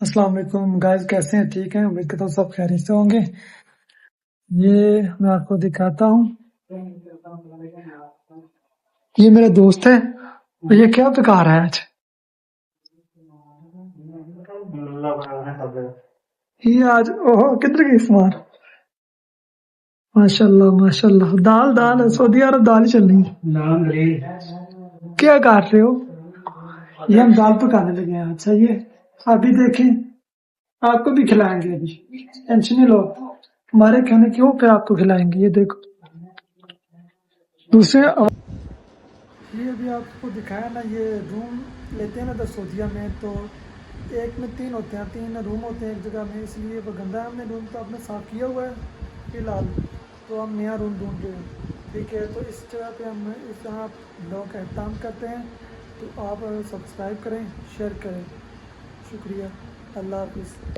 السلام علیکم گائز، کیسے ہیں؟ ٹھیک ہیں؟ امید کرتا ہوں سب خیریت سے ہوں گے۔ یہ میں آپ کو دکھاتا ہوں، یہ میرا دوست ہے۔ یہ کیا پکا رہا ہے آج؟ یہ آج کدھر گئی سمار؟ ماشاء اللہ ماشاء اللہ، دال سعودی عرب دال ہی چل رہی ہے۔ کیا کاٹ رہے ہو؟ یہ ہم دال پکانے لگے ہیں۔ اچھا، یہ ابھی دیکھیں، آپ کو بھی کھلائیں گے، ابھی ٹینشن نہیں لو، ہمارے کھانے کیوں پہ آپ کو کھلائیں گے۔ یہ دیکھو دوسرے یہ ابھی آپ کو دکھایا نا، یہ روم لیتے ہیں نا سعودیہ میں، تو ایک میں 3 ہوتے ہیں، 3 روم ہوتے ہیں ایک جگہ میں، اس لیے وہ گندا ہے۔ ہم نے روم تو اپنا صاف کیا ہوا ہے فی الحال، تو ہم نیا روم ڈھونڈ رہے ہیں، ٹھیک ہے؟ تو اس جگہ پہ ہم اس طرح لوگ کا احترام کرتے ہیں، تو آپ سبسکرائب کریں، شیئر کریں، شکریہ، اللہ حافظ۔